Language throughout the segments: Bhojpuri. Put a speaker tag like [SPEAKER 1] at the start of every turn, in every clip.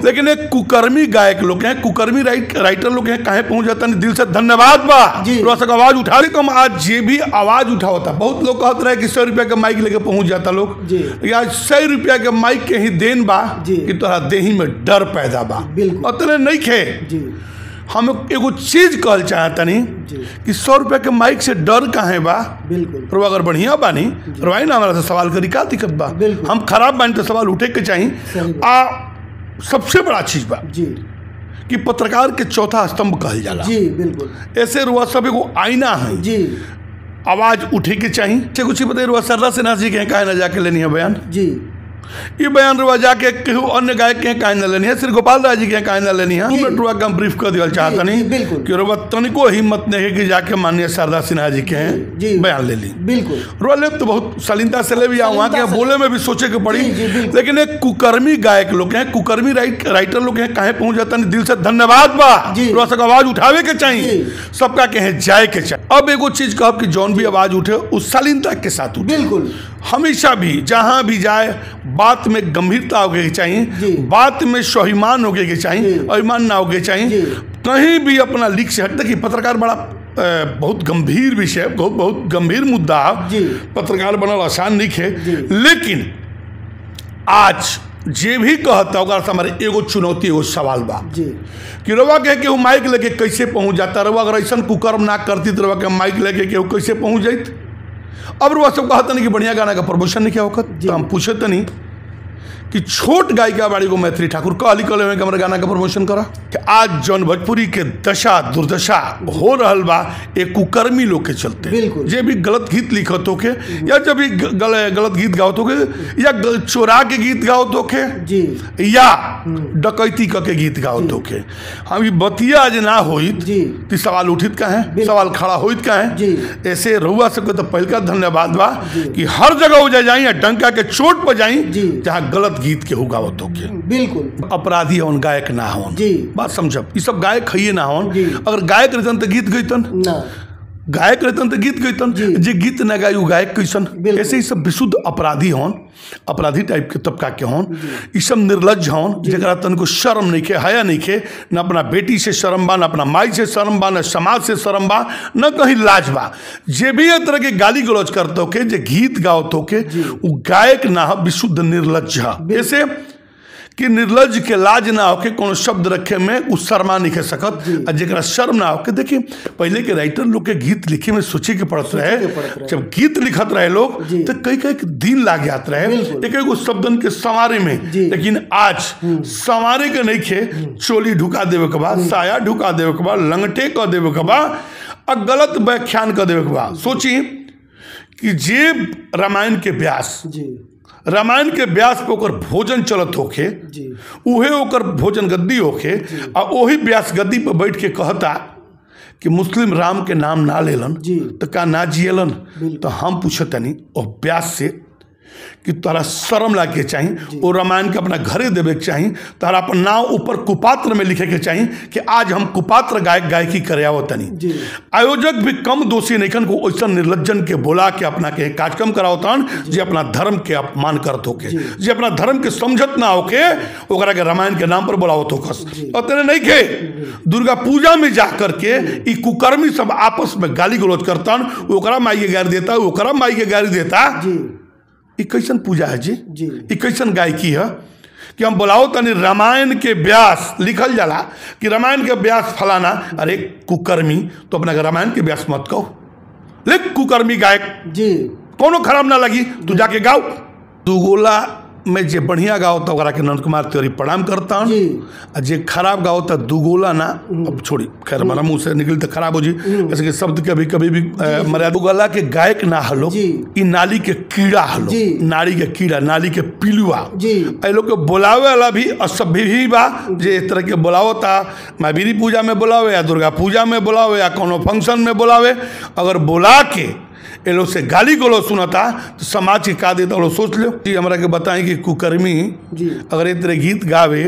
[SPEAKER 1] लेकिन एक कुकर्मी गायक लोग हैं, कुकर्मी राइटर लोग हैं, कहीं पहुंच जाता नहीं। दिल से धन्यवाद बा थोड़ा सा आवाज उठा कम आज ये भी आवाज उठा होता। बहुत लोग कहते रहे कि 100 रुपया के माइक लेके पहुंच जाता लोग। आज 100 रुपया के माइक के ही देन बा कि तोरा देही में डर पैदा बा, उतने नहीं खे। हम एगो चीज कहल चाहतनी कि 100 रुपया के माइक से डर काहे बा। बिल्कुल अगर बढ़िया बानी रवाई ना हमारा से सवाल करी का दिक्कत बा। हम खराब बानी तो सवाल उठे के चाहिए। सबसे बड़ा चीज बा कि पत्रकार के चौथा स्तंभ कहल जाला। जी बिल्कुल ऐसे रुआ सब एगो आईना है जी, आवाज उठे के चाहिए। कुछ बताइए रुआ सरदा सिन्हा जी के काहे ना जाके लेनी है बयान जी, ये बयान रुआ जाके केहू अन्य गायक के काहे ना लेनी है, श्री गोपाल राज जी के काहे ना लेनी है। मैं रुआ का ब्रीफ कर दिया चाहता नहीं कि रुआ तनिको हिम्मत नहीं है कि जाके माननीय शारदा सिन्हा जी के बयान ले ली। बिल्कुल रुआ ले तो बहुत शालीनता से ले भी वहाँ के बोले में भी सोचे के पड़ी। लेकिन एक कुकर्मी गायक लोग हैं, कुकर्मी राइटर लोग हैं, कहीं पहुंच जाता नहीं। दिल से धन्यवाद बा थोड़ा सा आवाज उठावे के चाहिए, सबका कहे जाए के चाहिए। अब एगो चीज कहब कि जौन भी आवाज उठे उस शालीनता के साथ उठे। बिल्कुल हमेशा भी जहां भी जाए बात में गंभीरता होगी चाहिए, बात में स्वाभिमान होगे के चाहिए, अभिमान ना होगे चाहिए। कहीं भी अपना लीक से हट। देखिए पत्रकार बड़ा बहुत गंभीर विषय, बहुत गंभीर मुद्दा। पत्रकार बनल आसान नहीं है, लेकिन आज जे भी कहता होगा हमारे एगो चुनौती एगो सवाल बा कि रवा कहे कि वो माइक लेके कैसे पहुंच जाता। रवा अगर ऐसा कुकर्म ना करती तो रवा के माइक लेके के कैसे पहुंच जाती। अब रुआ सब कहता नहीं कि बढ़िया गाना का प्रमोशन नहीं क्या होगा, तो हम पूछे तो नहीं कि छोट गायिका बाड़ी को मैथिली ठाकुर कहली कल में हमारे गाना का प्रमोशन करा कि आज जौन भोजपुरी के दशा दुर्दशा हो रहल बा एक कुकर्मी लोग के चलते। जे भी गलत गीत लिखत होके या जब भी गलत गीत गावत होके या चोरा के गीत गावत होके या डकैती के गीत गावत होके, हम बतिया आज ना होइत तो सवाल उठित का है, सवाल खड़ा होइत का है। ऐसे रहुआ सबके तो पहल का धन्यवाद बा कि हर जगह हो जाए डंका के चोट पर जाई जहाँ गलत गीत के गावत होके। बिल्कुल अपराधी होन गायक ना होन, बात समझब। ये सब गायक है ना होन। अगर गायक रहतन तो गीत गईतन, गायक रहतन तो गीत गईतन, जे गीत ना गाय गायक कैसन। ऐसे ही सब विशुद्ध अपराधी होन, अपराधी टाइप के तबका के होन। ये सब निर्लज होन जरा तन को शर्म नहीं खे, हया नहीं खे। न अपना बेटी से शर्म बा, न अपना माई से शर्म बा, न समाज से शर्म बा, न कहीं लाज बा। जे भी एक तरह के गाली गलौज करते हो के जे गीत गावत हो के वो गायक ना हो, विशुद्ध निर्लज है। ऐसे कि निर्लज के लाज ना होके कोनो शब्द रखे में उस शर्मा नहीं कह सकत। जरा शर्म ना होके देखिए पहले के राइटर लोग के गीत लिखे में सोचे के पड़त रहे। जब गीत लिखत रहे लोग तो कई दिन लाग जात रहे एक एगो शब्दन के संवारे में। लेकिन आज संवारे के नहीं खे, चोली ढुका देवे के बाद, साया ढुका देवे के बाद, लंगटे कर देवे के बाद और गलत व्याख्यान कर देवे के बाद। सोची कि जे रामायण के व्यास, रामायण के व्यास पे ओकर भोजन चलत होके, उहे ओकर भोजन गद्दी होके, और वही व्यास गद्दी पर बैठ के कहता कि मुस्लिम राम के नाम ना लेलन तो का ना जियलन। तो हम पूछतनी और व्यास से कि तोरा शर्म लागे चाहिए, वो रामायण के अपना घरे देवे के चाहिए, तारा अपन नाम ऊपर कुपात्र में लिखे के चाहिए कि आज हम कुपात्र गायक गायकी करे आवतनी। आयोजक भी कम दोषी नहीं को ऐसा निर्लज्जन के बोला के अपना के कार्यक्रम करावतन जे अपना धर्म के अपमान करत होके, जे अपना धर्म के समझत ना होके ओकरा के रामायण के नाम पर बोलावत होकस। उतने नहीं के दुर्गा पूजा में जा करके ई कुकर्मी सब आपस में गाली गलौज करतन, ओकरा माई के गाली देता, ओकरा माई के गाली देता। ये कैसन पूजा है जी, ये कैसन गायकी है कि हम बोलाओ तनी रामायण के व्यास लिखल जाला कि रामायण के व्यास फलाना। अरे कुकर्मी तो अपना रामायण के व्यास मत कहो, लिख कुकर्मी गायक जी, कोनो खराब ना लगी तू जाके गाओ। दुगोला में जे बढ़िया गाओ तो के नंद कुमार तिवारी प्रणाम करता हूँ, जे खराब गाओ तो दुगोला ना, अब छोड़ी खैर हमारा मुंह से निकल तो खराब हो जी, ऐसे के शब्द कभी भी मर्यादा। दुगोला के गायक ना हलो, ई नाली के कीड़ा हलो, नाली के कीड़ा, नाली के पिलुआ। ए लोग के बोलावे वाला भी असभ्य ही बा, जे इस तरह के बोलावता महावीरी पूजा में बोलावे या दुर्गा पूजा में बोलावे या कोनो फंक्शन में बोलावे। अगर बोला के ये लोग से गाली गलौज सुनता तो समाज के का देता लोग सोच लो जी। हमरा के बताएं कि कुकर्मी अगर इस तरह गीत गावे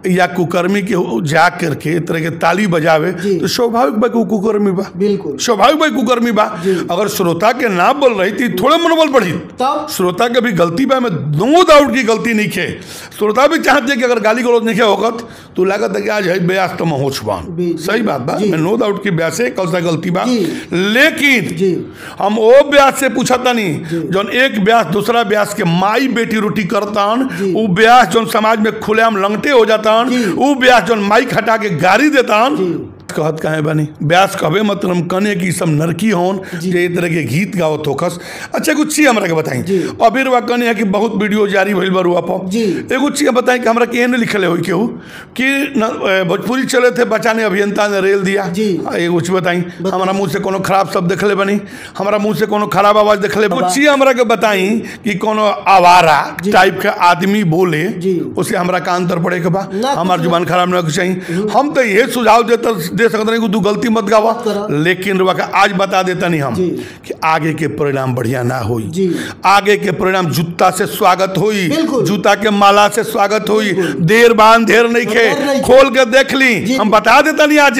[SPEAKER 1] या कुकर्मी के जा करके इस तरह के ताली बजावे तो स्वाभाविक बा कुकर्मी बा, बिल्कुल स्वाभाविक बा कुकर्मी बा। अगर श्रोता के ना बोल रही थी थोड़े मनोबल बढ़ी, श्रोता के भी गलती बा, में नो डाउट की गलती नहीं खे। श्रोता भी चाहते कि अगर गाली गलौज नहीं होगत तो लागत है कि आज है ब्यास तो महोत्सवान, सही बात बा, मैं नो डाउट की ब्यास से कल सा गलती बा। लेकिन हम वो ब्यास से पूछा था नहीं जौन एक ब्यास दूसरा ब्यास के माई बेटी रोटी करतान, वो ब्यास जौन समाज में खुलेआम लंगटे हो जातान, वो ब्यास जौन माइक हटा के गाड़ी देतान, कहत कहे बनी ब्यास कबे मतलब कने की सब नरकी होन जे इस तरह के गीत गाओ थोकस। अच्छा कुछ चीज हमरा के बताई अभी रुआ कने है कि बहुत वीडियो जारी भइल बा रुआ पर एगो चीज बताई कि हमरा के ने लिखले होई केहू कि भोजपुरी चले थे बचाने अभियंता ने रेल दिया। एगो चीज बताई हमरा मुंह से कोनो खराब शब्द देखले बनी, हमरा मुंह से कोनो खराब आवाज देखले, कुछ चीज हमरा के बताई कि कोनो आवारा टाइप के आदमी बोले उसे हमरा का अंतर पड़े के बा, हमार जुबान खराब ना चाहिए। हम तो ये सुझाव दे सकते नहीं कि तू गलती मत गावा, लेकिन आज बता देता नहीं हम कि आगे के परिणाम बढ़िया ना होई, आगे के परिणाम जूता से स्वागत होई, जूता के माला से स्वागत होई, देर बांध देर नहीं खे, खोल के देख ली, हम बता देता नहीं आज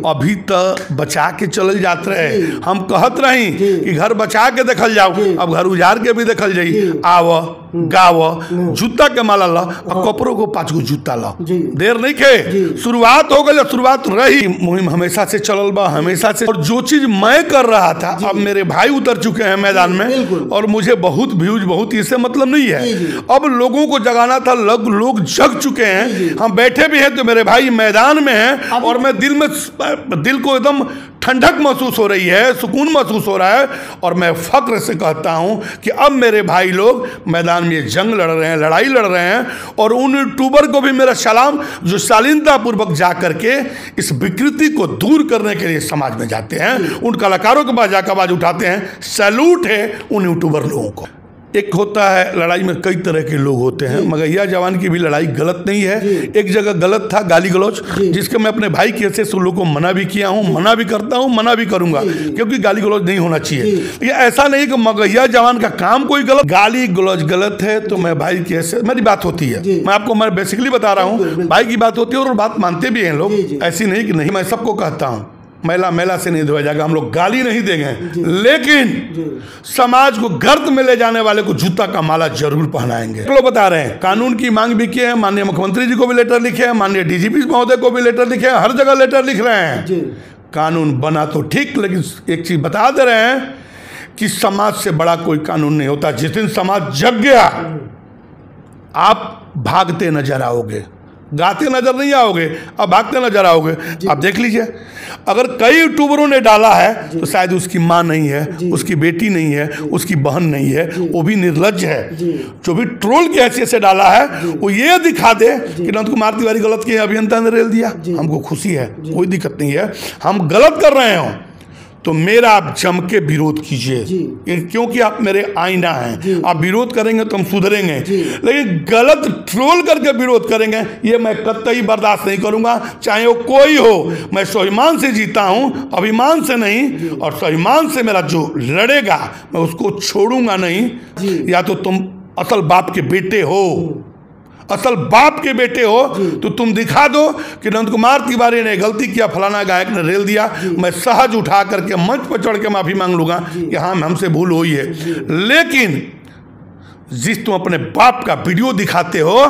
[SPEAKER 1] अभी तो बचा के चल जाते रहे। हम कहत रही कि घर बचा के देखल जाओ, अब घर उजाड़ के भी देखल जाई, आव गाव जूता के माला ला और कपड़ों को 5 गो जूता ला, देर नहीं खे, शुरुआत हो गई, शुरुआत रही, मुहिम हमेशा से चलल बा, हमेशा से। और जो चीज मैं कर रहा था अब मेरे भाई उतर चुके हैं मैदान में और मुझे बहुत व्यूज बहुत इससे मतलब नहीं है, अब लोगों को जगाना था, लोग जग चुके हैं, हम बैठे भी हैं तो मेरे भाई मैदान में हैं और मैं दिल को एकदम ठंडक महसूस हो रही है, सुकून महसूस हो रहा है और मैं फक्र से कहता हूं कि अब मेरे भाई लोग मैदान में जंग लड़ रहे हैं, लड़ाई लड़ रहे हैं और उन यूट्यूबर को भी मेरा सलाम जो शालीनता पूर्वक जा करके इस विकृति को दूर करने के लिए समाज में जाते हैं, उन कलाकारों के पास जाकर आवाज उठाते हैं। सैल्यूट है उन यूट्यूबर लोगों को। एक होता है लड़ाई में कई तरह के लोग होते हैं, मगैया जवान की भी लड़ाई गलत नहीं है, एक जगह गलत था गाली गलौज, जिसके मैं अपने भाई के से लोगों को मना भी किया हूं, मना भी करता हूं, मना भी करूंगा क्योंकि गाली गलौज नहीं होना चाहिए। ये ऐसा नहीं कि मगैया जवान का काम कोई गलत, गाली गलौज गलत है तो मैं भाई के से मेरी बात होती है, मैं आपको मैं बेसिकली बता रहा हूँ, भाई की बात होती है और बात मानते भी हैं लोग, ऐसी नहीं कि नहीं। मैं सबको कहता हूँ मैला से नहीं धोया जाएगा, हम लोग गाली नहीं देंगे, लेकिन समाज को गर्त में ले जाने वाले को जूता का माला जरूर पहनाएंगे। लोग बता रहे हैं कानून की मांग भी की है, माननीय मुख्यमंत्री जी को भी लेटर लिखे हैं, माननीय डीजीपी महोदय को भी लेटर लिखे हैं, हर जगह लेटर लिख रहे हैं। कानून बना तो ठीक, लेकिन एक चीज बता दे रहे हैं कि समाज से बड़ा कोई कानून नहीं होता। जिस दिन समाज जग गया आप भागते नजर आओगे, गाते नजर नहीं आओगे, अब भागते नजर आओगे। आप देख लीजिए अगर कई यूट्यूबरों ने डाला है तो शायद उसकी माँ नहीं है, उसकी बेटी नहीं है, उसकी बहन नहीं है, वो भी निर्लज्ज है। जो भी ट्रोल की हैसियत से डाला है वो ये दिखा दे कि नंद कुमार तिवारी गलत किए, अभियंता ने रेल दिया, हमको खुशी है, कोई दिक्कत नहीं है। हम गलत कर रहे हो तो मेरा आप जम के विरोध कीजिए क्योंकि आप मेरे आईना हैं, आप विरोध करेंगे तो हम सुधरेंगे, लेकिन गलत ट्रोल करके विरोध करेंगे ये मैं कतई बर्दाश्त नहीं करूंगा, चाहे वो कोई हो। मैं स्वाभिमान से जीता हूं, अभिमान से नहीं, और स्वाभिमान से मेरा जो लड़ेगा मैं उसको छोड़ूंगा नहीं। या तो तुम असल बाप के बेटे हो, असल बाप के बेटे हो तो तुम दिखा दो कि नंद कुमार तिवारी ने गलती किया, फलाना गायक ने रेल दिया, मैं सहज उठा करके मंच पर चढ़ के माफी मांग लूंगा कि हाँ हमसे भूल हुई है। लेकिन जिस तुम अपने बाप का वीडियो दिखाते हो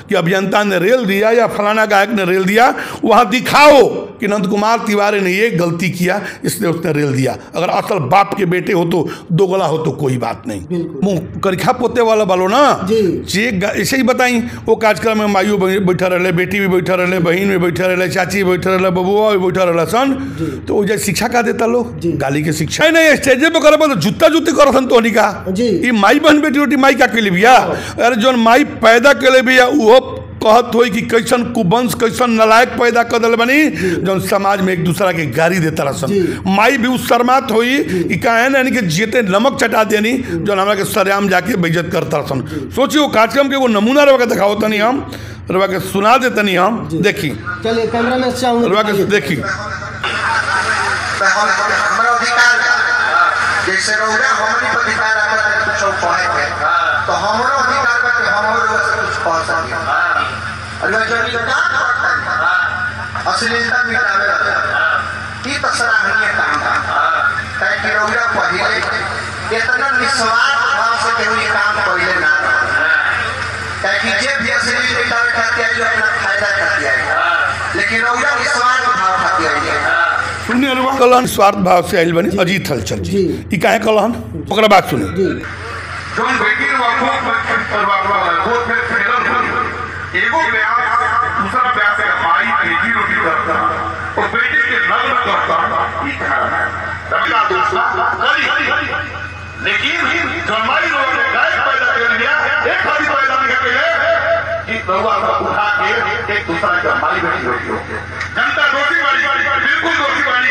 [SPEAKER 1] कि अभियंता ने रेल दिया या फलाना गायक ने रेल दिया, वहां दिखाओ कि नंद कुमार तिवारी ने ये गलती किया इसलिए उसने रेल दिया। अगर असल बाप के बेटे हो तो दोगला हो तो कोई बात नहीं, मुंह करिखा पोते वाला बालो ना जे ऐसे ही बताई। वो कार्यक्रम में माइयो बैठा रहे, बेटी भी बैठा रहे, बहन भी बैठा रहे, चाची भी बैठा रहे, बबुआ भी बैठा रहे सन, तो वो शिक्षा का देता लोग गाली के शिक्षा नहीं। स्टेजे पे करे जूता जूती कर सन तो का माई बहन बेटी रोटी माई का के लिए भैया, अरे जो माई पैदा के लिए भैया वो कहत हो कि कैसन कुबंश कैसन नलायक पैदा कर दिल बनी जो समाज में एक दूसरा के गाली देता रसन। माई भी उस शर्मात हुई कि कहे यानी कि जेते नमक चटा देनी जो हमारा के सरेआम जाके बेइज्जत करता रसन। सोचिए वो कार्यक्रम के वो नमूना रवा के दिखाओ तनी हम रवा के सुना दे तनी हम देखी,
[SPEAKER 2] चलिए कैमरा में
[SPEAKER 1] रवा के देखी।
[SPEAKER 2] जैसे रौदा हमारी अधिकार आकर कुछ कहे के तो हमरो अधिकार बा कि हमरो से कुछ कह सके अगर जो काम करता है अश्लीलता मिटावे की तो सराहनीय काम है ताकि रौदा पहले इतना निस्वार्थ भाव से केहू ये काम पहले ना ताकि जे भी अश्लील मिटावे खातिर जो अपना फायदा खातिर लेकिन रौदा निस्वार्थ भाव खातिर
[SPEAKER 1] सुनिए कलहन स्वार्थ भाव से आइल बनी अजीत हलचल जी ई काहे कलहन ओकरा बात सुनी
[SPEAKER 3] जोन बेटी वाको परिवार वाला बहुत में फेरल एगो ब्याह दूसरा ब्याह से भाई बेटी रोटी करता और बेटी के नग्न करता ई कारण है रबिला दूसरा करी लेकिन जन्माई लोग ने गाय पैदा कर लिया एक खाली पैदा नहीं कर कि बउआ को उठा के एक दूसरा जन्माई बेटी रोटी हो जनता दोषी वाली बिल्कुल दोषी वाली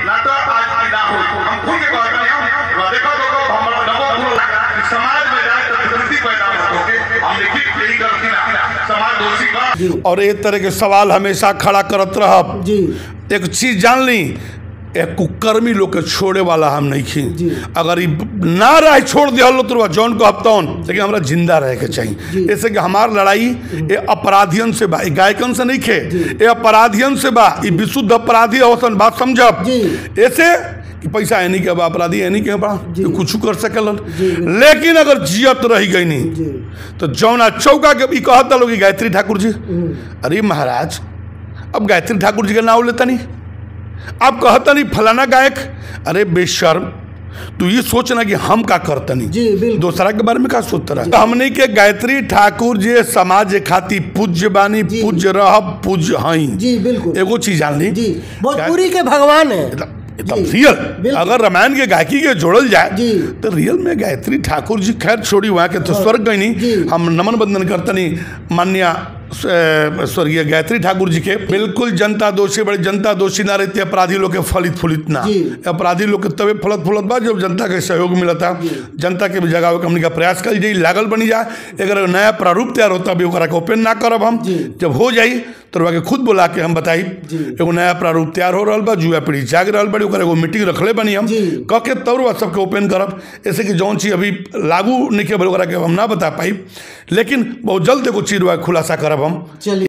[SPEAKER 3] ना तो आज की ना हो हम खुद के कहते हैं देखो हमारा नमो समाज में जाए तो गलती पैदा होके हम लिखित यही गलती ना समाज दोषी बा
[SPEAKER 1] और एक तरह के सवाल हमेशा खड़ा करत रहब जी एक चीज जान ली एक कुकर्मी लोग के छोड़े वाला हम नहीं खी अगर ना रह छोड़ दिया तो जौन को हफ्तौन लेकिन हमरा जिंदा रह के चाहिए ऐसे कि हमार लड़ाई ये अपराधियन से बा गायकन से नहीं खे ये अपराधियन से बा ये विशुद्ध अपराधी अवसन बात समझब ऐसे कि पैसा है नहीं के अपराधी है नहीं के बा कुछ कर सकलन लेकिन अगर जियत रही गई नहीं तो जौना चौका के भी कहता लोग गायत्री ठाकुर जी अरे महाराज अब गायत्री ठाकुर जी का नाम लेता नहीं आप कहता नहीं फलाना गायक अरे बेशर्म तू ये सोचना कि हम का करता नहीं दूसरा के बारे में का सोचता रहा हमने के गायत्री ठाकुर जी समाज खाती पूज्य बानी पूज्य रह पूज्य हई जी बिल्कुल एगो चीज जान ली
[SPEAKER 4] भोजपुरी के भगवान है
[SPEAKER 1] एकदम रियल अगर रामायण के गायकी के जोड़ल जाए तो रियल में गायत्री ठाकुर जी खैर छोड़ी वहाँ के तो स्वर्ग गई नहीं हम नमन बंदन करते नहीं मान्या स्वर्गीय गायत्री ठाकुर जी के बिल्कुल जनता दोषी बड़े जनता दोषी ना रहती अपराधी लोग के फलित फुलित ना अपराधी लोग के तबे फलत फुलत बा जब जनता के सहयोग मिलता जनता के भी जगावे के हमने का प्रयास कर जाए लागल बनी जाए अगर नया प्रारूप तैयार होता भी ओपन ना करब हम जब हो जाई तो के खुद बुला के हम बताई एगो नया प्रारूप तैयार हो रहा बा युवा पीढ़ी जाग रहा बड़ी एगो मीटिंग रखले बनी हम कह के तब सबके ओपन करब ऐसे कि जौन चीज अभी लागू नहीं के हम ना बता पाई लेकिन बहुत जल्द एगो चीज खुलासा करब हम। चलिए।